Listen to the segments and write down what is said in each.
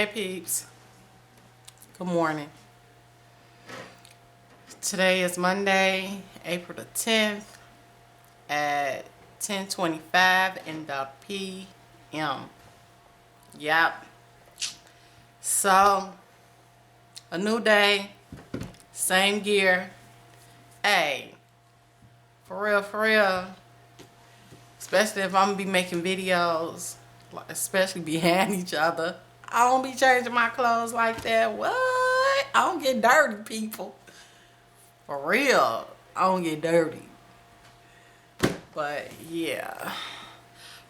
Hey peeps, good morning. Today is Monday, April the 10th at 10:25 in the p.m. Yep. So, a new day, same gear. Hey, for real. Especially if I'm gonna be making videos, especially behind each other. I don't be changing my clothes like that. What? I don't get dirty, people. For real, I don't get dirty. But yeah,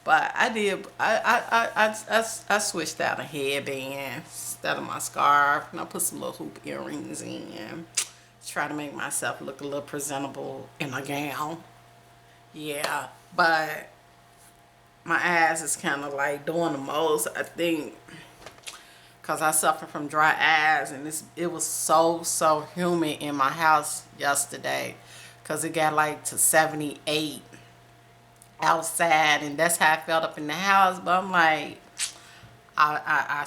but I did. I switched out a headband instead of my scarf, and I put some little hoop earrings in. Try to make myself look a little presentable in a gown. Yeah, but my ass is kind of like doing the most, I think, because I suffer from dry eyes, and it was so humid in my house yesterday because it got like to 78 outside, and that's how I felt up in the house. But I'm like, I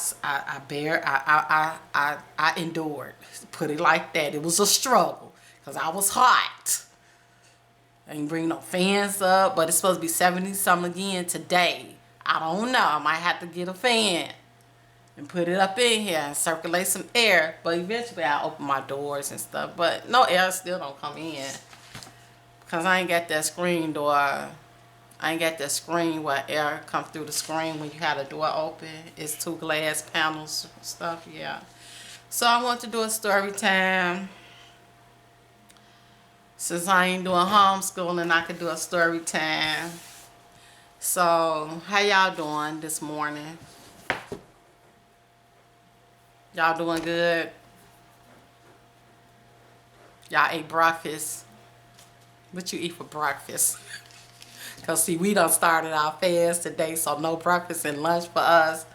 endured. Put it like that. It was a struggle because I was hot. I ain't bring no fans up, but it's supposed to be 70 something again today. I don't know. I might have to get a fan and put it up in here and circulate some air. But eventually I'll open my doors and stuff. But no air still don't come in because I ain't got that screen door. I ain't got that screen where air come through the screen when you have the door open. It's two glass panels and stuff. Yeah. So I want to do a story time. Since I ain't doing homeschooling, I could do a story time. So, how y'all doing this morning? Y'all doing good? Y'all ate breakfast? What you eat for breakfast? Because, see, we done started our fast today, so no breakfast and lunch for us.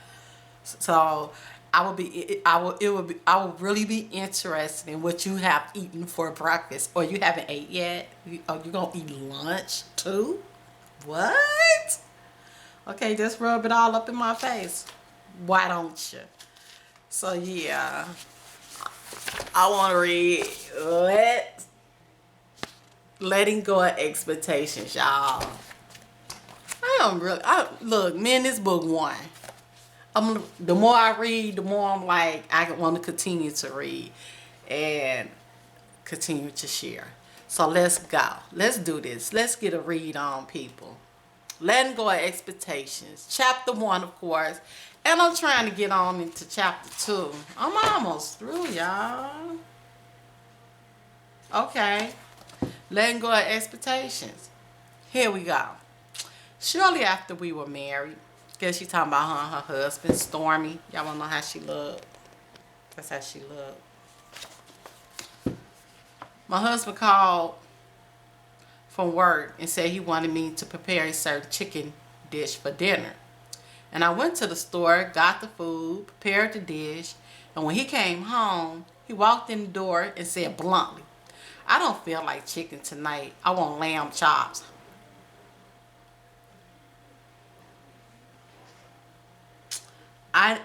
So, I would really be interested in what you have eaten for breakfast, or you haven't ate yet. Oh, you gonna eat lunch too? What? Okay, just rub it all up in my face. Why don't you? So yeah, I want to read letting go of expectations, y'all. Look, me and this book one. The more I read, the more I'm like, I want to continue to read and continue to share. So let's go. Let's do this. Let's get a read on, people. Letting go of expectations. Chapter 1, of course. And I'm trying to get on into chapter 2. I'm almost through, y'all. Okay. Letting go of expectations. Here we go. Shortly after we were married, guess she talking about her and her husband, Stormy. Y'all wanna know how she looked? That's how she looked. My husband called from work and said he wanted me to prepare a certain chicken dish for dinner. And I went to the store, got the food, prepared the dish, and when he came home, he walked in the door and said bluntly, "I don't feel like chicken tonight. I want lamb chops."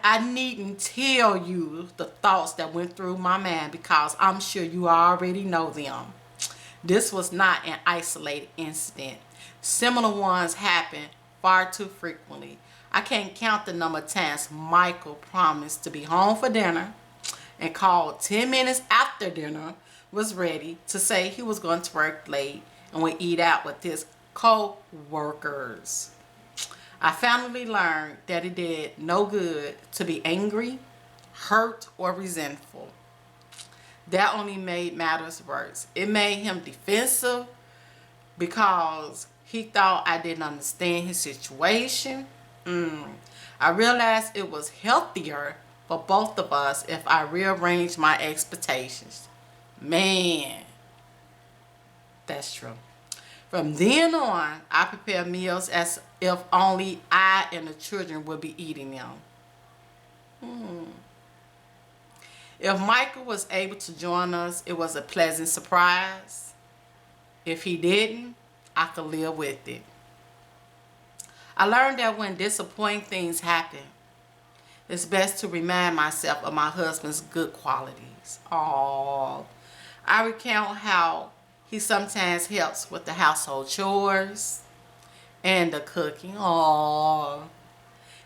I needn't tell you the thoughts that went through my mind because I'm sure you already know them. This was not an isolated incident. Similar ones happen far too frequently. I can't count the number of times Michael promised to be home for dinner and called 10 minutes after dinner was ready to say he was going to work late and would eat out with his co-workers. I finally learned that it did no good to be angry, hurt, or resentful. That only made matters worse. It made him defensive because he thought I didn't understand his situation. I realized it was healthier for both of us if I rearranged my expectations. Man, that's true. From then on, I prepare meals as if only I and the children would be eating them. If Michael was able to join us, it was a pleasant surprise. If he didn't, I could live with it. I learned that when disappointing things happen, It's best to remind myself of my husband's good qualities. Oh, I recount how he sometimes helps with the household chores and the cooking. Oh,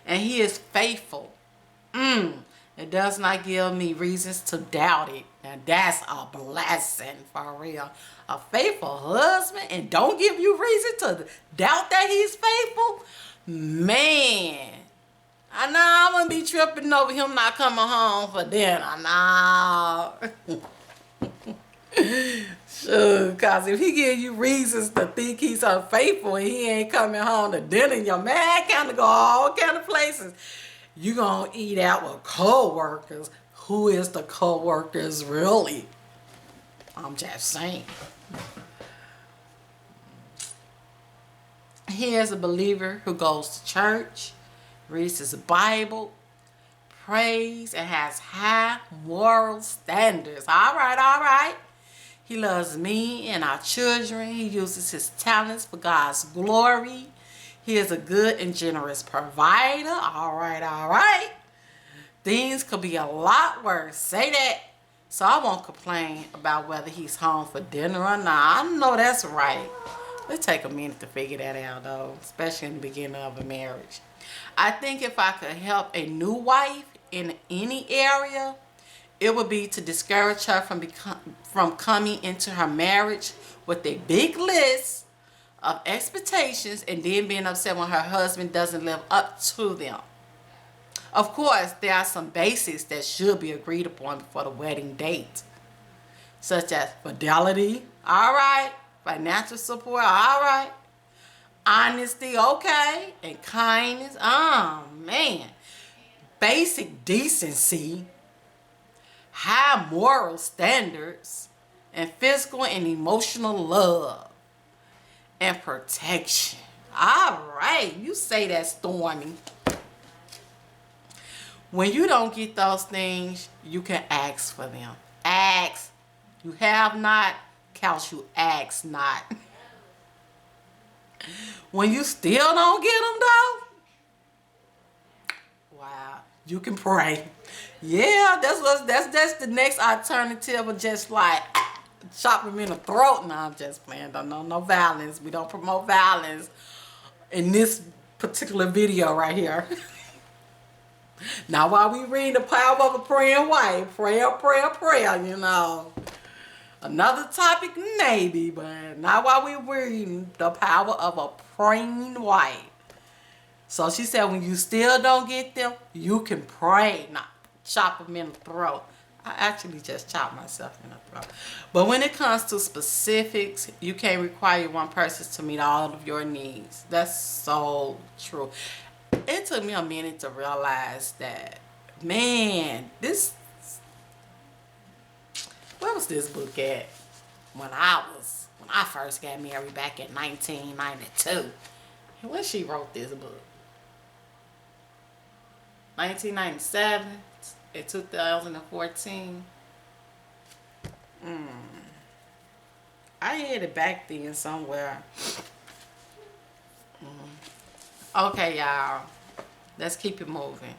and he is faithful. It does not give me reasons to doubt it. And that's a blessing for real. A faithful husband and don't give you reason to doubt that he's faithful. Man, I know I'm gonna be tripping over him not coming home for dinner. Nah. Sure, cause if he give you reasons to think he's unfaithful and he ain't coming home to dinner, your man kind of go all kind of places. You gonna eat out with co-workers. Who is the co-workers really? I'm just saying. He is a believer who goes to church, reads his Bible, prays, and has high moral standards. All right, all right. He loves me and our children. He uses his talents for God's glory. He is a good and generous provider. All right, all right. Things could be a lot worse. Say that. So I won't complain about whether he's home for dinner or not. I know that's right. It'll take a minute to figure that out, though, especially in the beginning of a marriage. I think if I could help a new wife in any area, it would be to discourage her from coming into her marriage with a big list of expectations and then being upset when her husband doesn't live up to them. Of course, there are some basics that should be agreed upon before the wedding date, such as fidelity, all right, financial support, all right, honesty, okay, and kindness, oh man, basic decency, high moral standards, and physical and emotional love and protection. All right, you say that, Stormy. When you don't get those things, you can ask for them. Ask. You have not, count you ask not. When you still don't get them though, wow, you can pray. Yeah, that's the next alternative of just like chop them in the throat. No, I'm just playing. Don't know no violence. We don't promote violence in this particular video right here. Now while we read the power of a praying wife, prayer, you know. Another topic maybe, but not while we reading the power of a praying wife. So she said when you still don't get them, you can pray, not chop them in the throat. I actually just chopped myself in the throat. But when it comes to specifics, you can't require one person to meet all of your needs. That's so true. It took me a minute to realize that, man, where was this book at when I first got married back in 1992? When she wrote this book? 1997 and 2014. I had it back then somewhere. Okay, y'all. Let's keep it moving.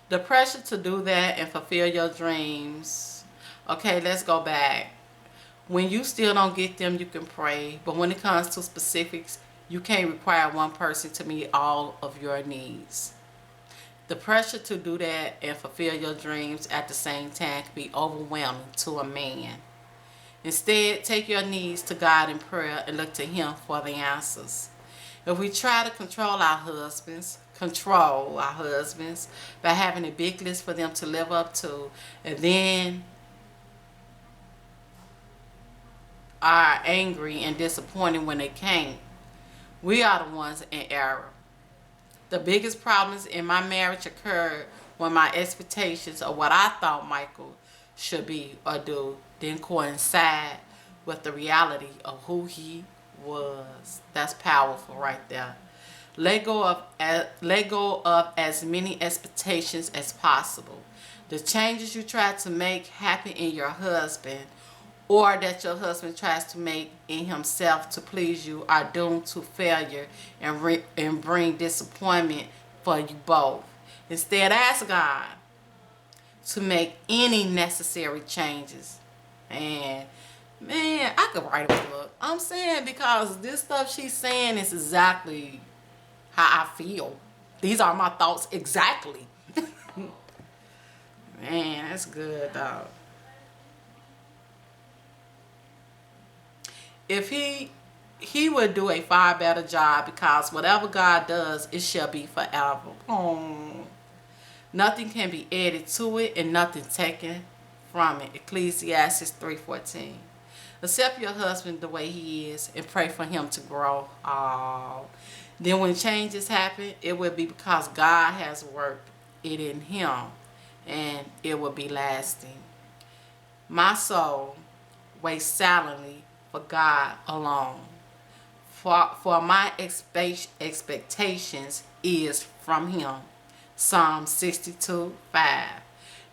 The pressure to do that and fulfill your dreams. Okay, let's go back. When you still don't get them, you can pray. But when it comes to specifics, you can't require one person to meet all of your needs. The pressure to do that and fulfill your dreams at the same time can be overwhelming to a man. Instead, take your needs to God in prayer and look to Him for the answers. If we try to control our husbands by having a big list for them to live up to, and then are angry and disappointed when they can't, we are the ones in error. The biggest problems in my marriage occurred when my expectations of what I thought Michael should be or do didn't coincide with the reality of who he was. That's powerful right there. Let go of as many expectations as possible. The changes you try to make happen in your husband or that your husband tries to make in himself to please you are doomed to failure and bring disappointment for you both. Instead, ask God to make any necessary changes. And man, I could write a book. I'm saying, because this stuff she's saying is exactly how I feel. These are my thoughts exactly. Man, that's good, dog. If he would do a far better job, because whatever God does, it shall be forever. Oh, nothing can be added to it and nothing taken from it. Ecclesiastes 3:14. Accept your husband the way he is and pray for him to grow. Oh. Then when changes happen, it will be because God has worked it in him, and it will be lasting. My soul waits silently for God alone. For my expectations is from him. Psalm 62:5.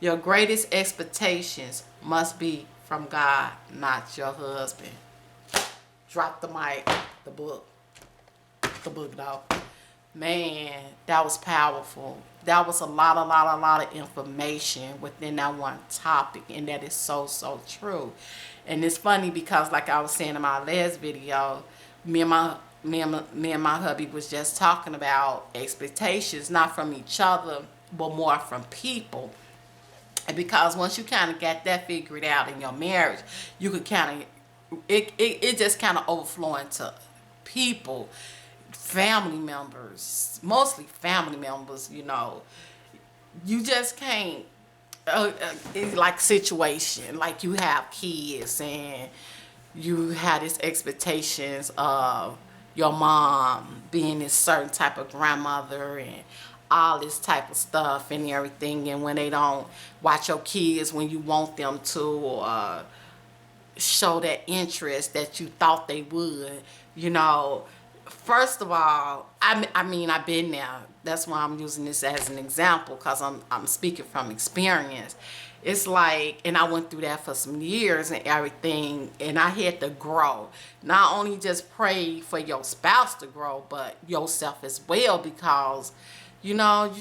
Your greatest expectations must be from God, not your husband. Drop the mic. The book, dog. Man, that was powerful. That was a lot of information within that one topic, and that is so true. And it's funny because, like I was saying in my last video, me and my hubby was just talking about expectations, not from each other, but more from people. And because once you kind of got that figured out in your marriage, you could kind of, it just kind of overflow into people, family members, mostly family members, you know. You just can't, it's like situation, like you have kids and you have these expectations of your mom being this certain type of grandmother and all this type of stuff and everything, and when they don't watch your kids when you want them to, or show that interest that you thought they would, you know. First of all, I mean, I've been there. That's why I'm using this as an example, because I'm speaking from experience. It's like, and I went through that for some years and everything, and I had to grow. Not only just pray for your spouse to grow, but yourself as well, because, you know,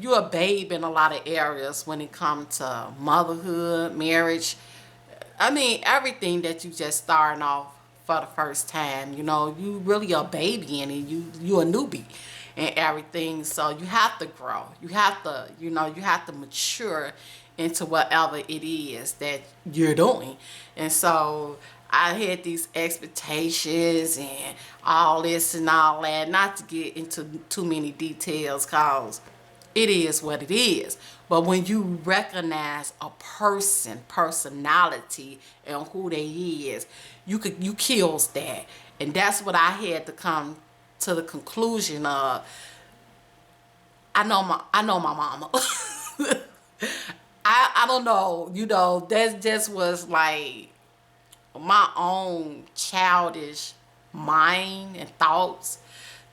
you're a babe in a lot of areas when it comes to motherhood, marriage. I mean, everything that you just starting off for the first time, you know, you really a baby in it. You a newbie and everything. So you have to grow. You have to, you know, you have to mature into whatever it is that you're doing. And so I had these expectations and all this and all that, not to get into too many details, because it is what it is. But when you recognize a personality and who they is, you kills that. And that's what I had to come to the conclusion of. I know my mama. I don't know, you know, that just was like my own childish mind and thoughts,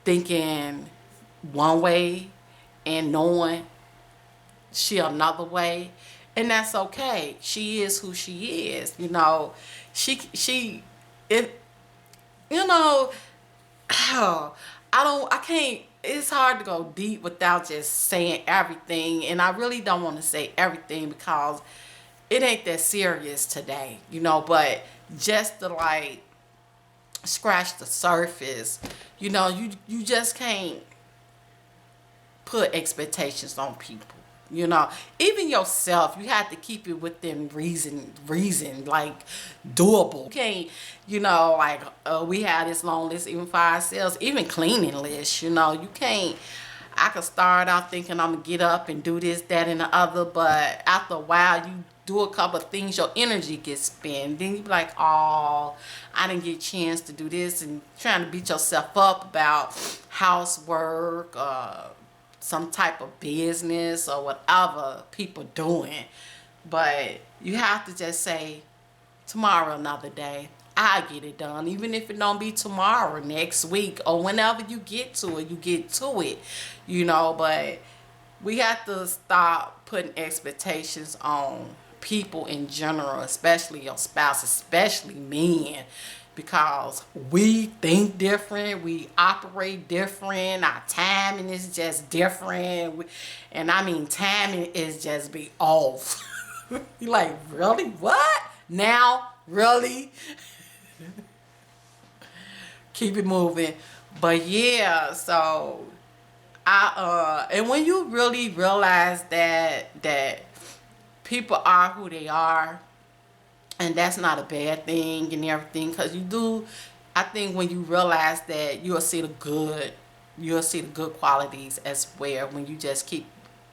thinking one way and knowing she another way. And that's okay. She is who she is, you know. It, you know, I can't, it's hard to go deep without just saying everything, and I really don't want to say everything because it ain't that serious today, you know. But just to like scratch the surface, you know, you just can't put expectations on people, you know. Even yourself, you have to keep it within reason, like doable. You can't, you know, like we have this long list even for ourselves, even cleaning list, you know. You can't, I could start out thinking I'm gonna get up and do this, that, and the other, but after a while you do a couple of things, your energy gets spent. Then you be like, oh, I didn't get a chance to do this, and trying to beat yourself up about housework, some type of business or whatever people doing. But you have to just say, tomorrow another day, I'll get it done. Even if it don't be tomorrow, next week, or whenever you get to it, you get to it, you know. But we have to stop putting expectations on people in general, especially your spouse, especially men, because we think different, we operate different, our timing is just different, and I mean timing is just be off. You like, really? What? Now? Really? Keep it moving. But yeah, so and when you really realize that people are who they are, and that's not a bad thing and everything, because you do, I think when you realize that, you'll see the good qualities as well. When you just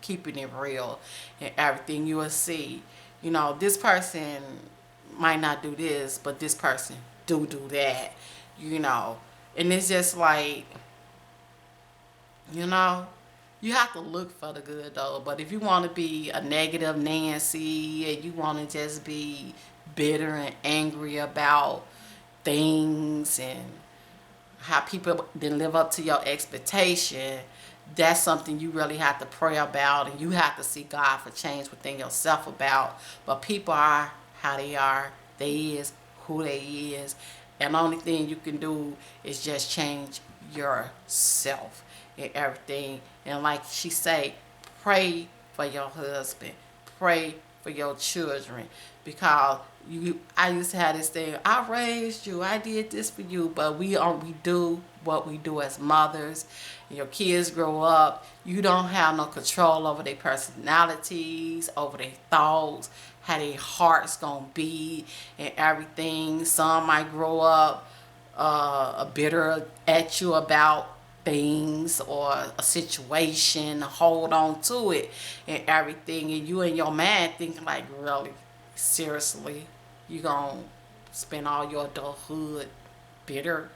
keeping it real and everything, you will see, this person might not do this, but this person do that, and it's just like, you have to look for the good though. But if you want to be a negative Nancy and you want to just be bitter and angry about things and how people didn't live up to your expectation, that's something you really have to pray about, and you have to see God for change within yourself about. But people are how they are. They is who they is. And the only thing you can do is just change yourself and everything. And like she say, pray for your husband. Pray for your children. Because I used to have this thing, I raised you, I did this for you, but we do what we do as mothers. Your kids grow up, you don't have no control over their personalities, over their thoughts, how their heart's gonna be and everything. Some might grow up bitter at you about things or a situation, hold on to it and everything, and you in your mind thinking like, really, seriously, you gonna spend all your adulthood bitter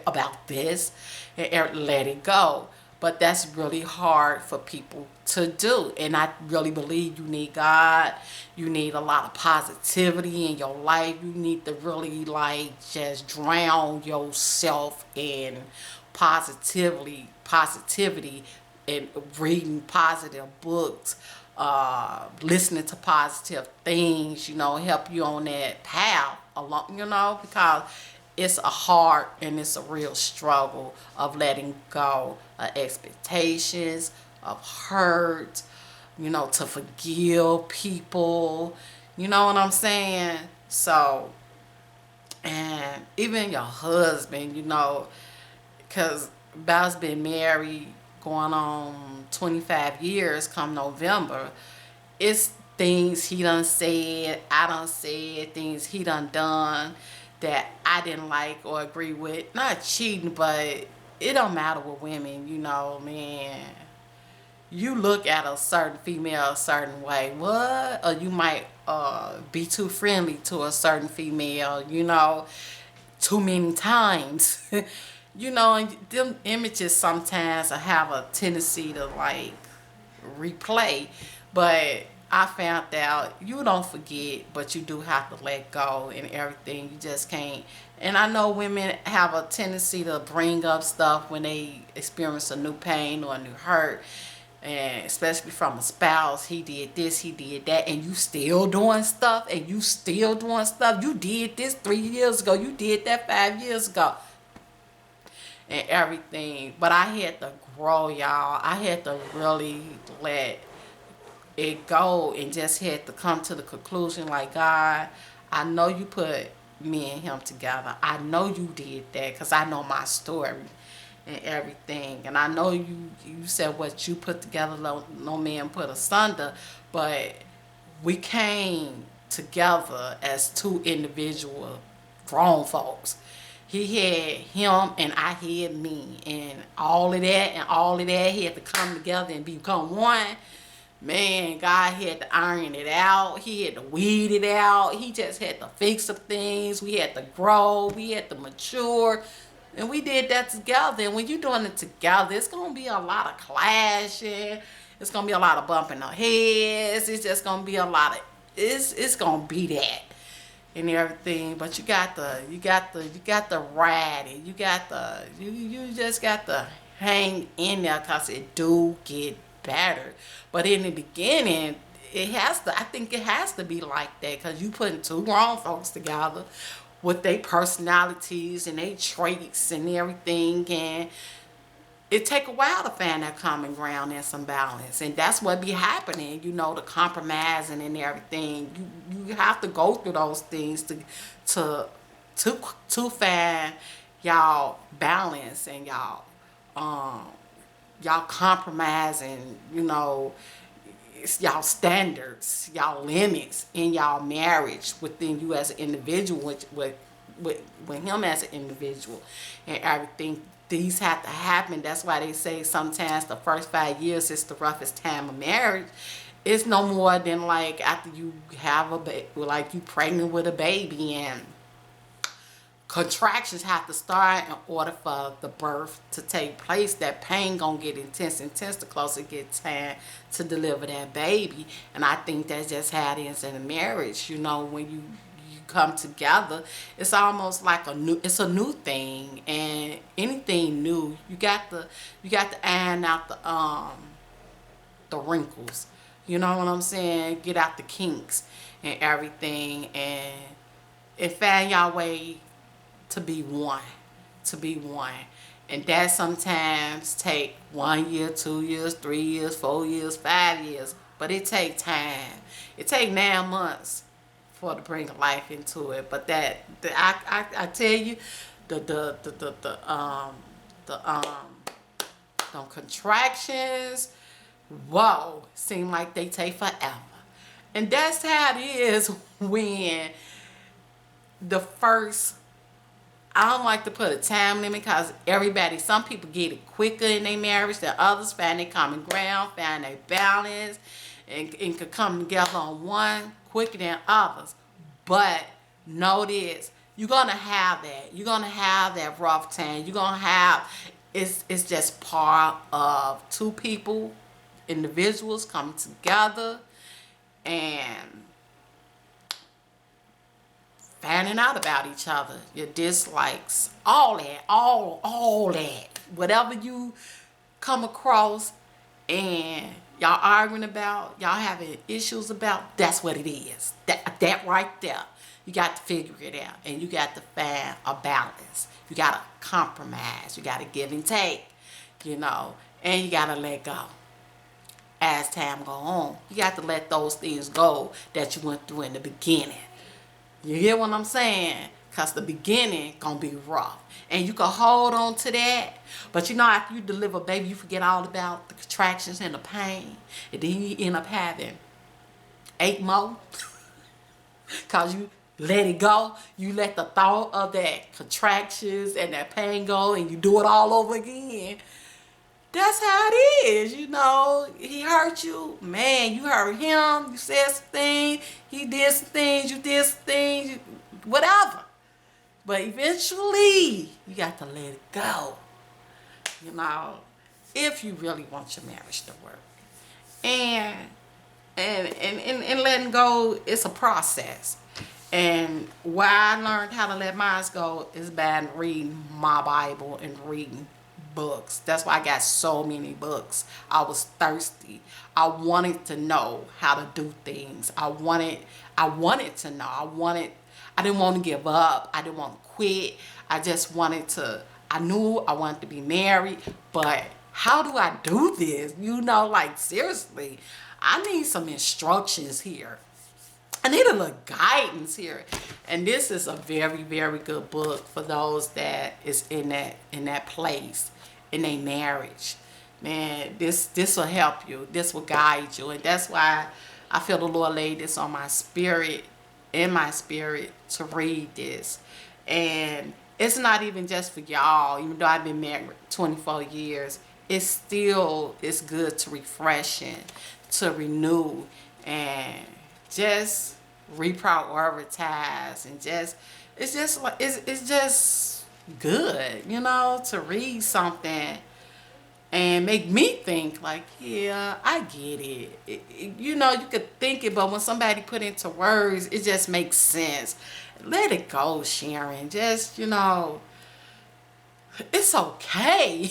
about this and let it go. But that's really hard for people to do, and I really believe you need God. You need a lot of positivity in your life. You need to really like just drown yourself in positivity and reading positive books, listening to positive things, help you on that path along, because it's a hard and it's a real struggle of letting go of expectations, of hurt, to forgive people, you know what I'm saying? So, and even your husband, because Bow's been married going on 25 years come November. It's things he done said, I done said, things he done that I didn't like or agree with. Not cheating, but it don't matter with women, man. You look at a certain female a certain way. What? Or you might be too friendly to a certain female, too many times. And them images sometimes have a tendency to like replay. But I found out you don't forget, but you do have to let go and everything. You just can't. And I know women have a tendency to bring up stuff when they experience a new pain or a new hurt. And especially from a spouse, he did this, he did that, and you still doing stuff, and you still doing stuff. You did this 3 years ago, you did that 5 years ago, and everything. But I had to grow, y'all. I had to really let it go and just had to come to the conclusion like, God, I know you put me and him together. I know you did that because I know my story and everything, and I know you said what you put together no man put asunder, but we came together as two individual grown folks. He had him and I had me, and all of that had to come together and become one. Man, God had to iron it out. He had to weed it out. He just had to fix some things. We had to grow. We had to mature. And we did that together. And when you're doing it together, it's going to be a lot of clashing. It's going to be a lot of bumping our heads. It's just going to be a lot of, it's going to be that and everything. But you got to ride it. You just got to hang in there because it do get better. But in the beginning, it has to, I think it has to be like that, because you putting two grown folks together with their personalities and their traits and everything, and it take a while to find that common ground and some balance, and that's what be happening, you know, the compromising and everything. You have to go through those things to to find y'all balance, and y'all compromising, you know, it's y'all standards, y'all limits in y'all marriage within you as an individual, with him as an individual, and everything. These have to happen. That's why they say sometimes the first 5 years is the roughest time of marriage. It's no more than like after you have a baby, like you pregnant with a baby, and contractions have to start in order for the birth to take place. That pain gonna get intense the closer it gets time to deliver that baby. And I think that's just how it is in a marriage. You know, when you come together, it's almost like it's a new thing, and anything new, you got to iron out the wrinkles. You know what I'm saying? Get out the kinks and everything, and find your way to be one, and that sometimes take 1 year, 2 years, 3 years, 4 years, 5 years, but it take time. It take 9 months for to bring life into it. But I tell you, the contractions, whoa, seem like they take forever, and that's how it is when the first. I don't like to put a time limit, because some people get it quicker in their marriage than others, find their common ground, find their balance, and could come together on one quicker than others. But know this, you're going to have that. You're going to have that rough time. You're going to have, it's just part of two people, individuals coming together and finding out about each other, your dislikes, all that, whatever you come across and y'all arguing about, y'all having issues about, that's what it is. That right there, you got to figure it out, and you got to find a balance. You got to compromise. You got to give and take, you know, and you got to let go. As time go on, you got to let those things go that you went through in the beginning. You hear what I'm saying? Because the beginning going to be rough. And you can hold on to that. But you know, after you deliver a baby, you forget all about the contractions and the pain. And then you end up having 8 more. Because you let it go. You let the thought of that contractions and that pain go, and you do it all over again. That's how it is, you know. He hurt you, man, you hurt him, you said some things, he did some things, you did some things, whatever. But eventually, you got to let it go, you know, if you really want your marriage to work. And letting go, it's a process. And why I learned how to let mine go is by reading my Bible and reading books. That's why I got so many books. I was thirsty. I wanted to know how to do things. I wanted to know. I didn't want to give up. I didn't want to quit. I just wanted to, I knew I wanted to be married, but how do I do this? You know, like seriously, I need some instructions here. I need a little guidance here. And this is a very, very good book for those that is in that place in their marriage. Man, this will help you. This will guide you. And that's why I feel the Lord laid this on my spirit, in my spirit, to read this. And it's not even just for y'all. Even though I've been married 24 years, it's good to refresh and to renew and just reprioritize, and it's just good, you know, to read something and make me think like, yeah, I get it. You know, you could think it, but when somebody put into words, it just makes sense. Let it go, Sharon. Just, you know, it's okay.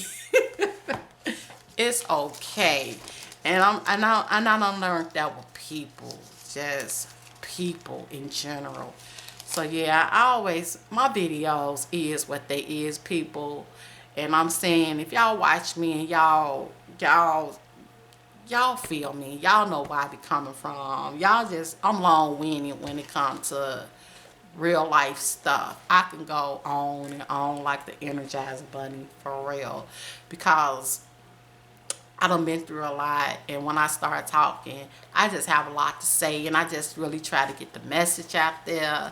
It's okay. And I done learned that with people, just people in general. So yeah, I always, my videos is what they is, people. And I'm saying, if y'all watch me and y'all feel me, y'all know where I be coming from. Y'all just, I'm long-winded when it comes to real life stuff. I can go on and on like the Energizer Bunny, for real, because I done been through a lot, and when I start talking, I just have a lot to say, and I just really try to get the message out there,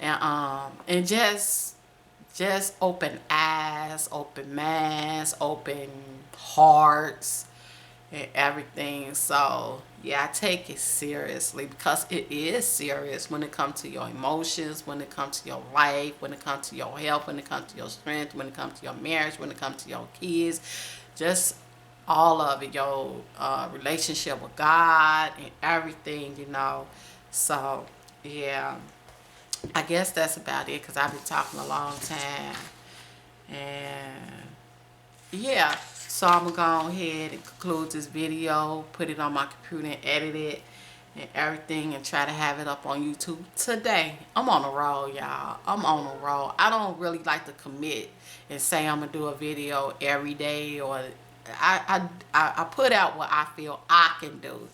and just open eyes, open minds, open hearts, and everything. So yeah, I take it seriously, because it is serious when it comes to your emotions, when it comes to your life, when it comes to your health, when it comes to your strength, when it comes to your marriage, when it comes to your kids, just all of it, your relationship with God and everything, you know. So yeah, I guess that's about it, because I've been talking a long time. And yeah, so I'm gonna go ahead and conclude this video, put it on my computer and edit it and everything, and try to have it up on YouTube today. I'm on a roll, y'all. I'm on a roll. I don't really like to commit and say I'm gonna do a video every day, or I put out what I feel I can do.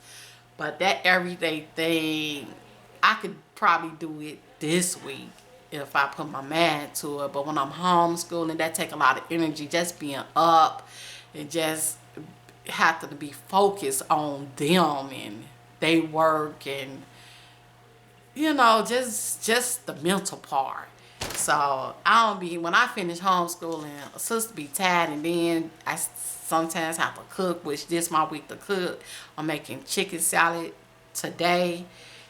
But that everyday thing, I could probably do it this week if I put my mind to it. But when I'm homeschooling, that take a lot of energy, just being up and just have to be focused on them and they work, and you know, just the mental part. So I don't be, when I finish homeschooling, a sister be tired, and then I sometimes have to cook, which this my week to cook. I'm making chicken salad today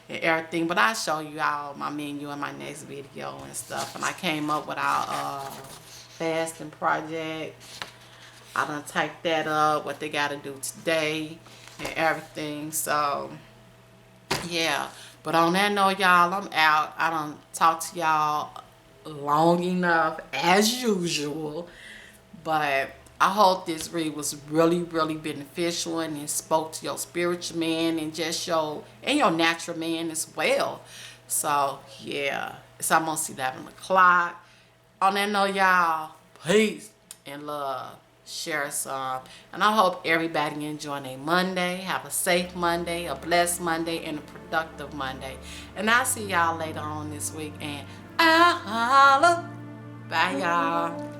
and everything, but I'll show you all my menu in my next video and stuff. And I came up with our fasting project. I done typed that up, what they gotta do today and everything. So yeah, but on that note, y'all, I'm out. I done talked to y'all long enough as usual, but I hope this read was really beneficial, and it spoke to your spiritual man and just your natural man as well. So yeah, it's almost 11 o'clock. On that note, y'all, peace and love. Share some, and I hope everybody enjoying a Monday. Have a safe Monday, a blessed Monday, and a productive Monday. And I'll see y'all later on this week. And I'll holla. Bye, y'all.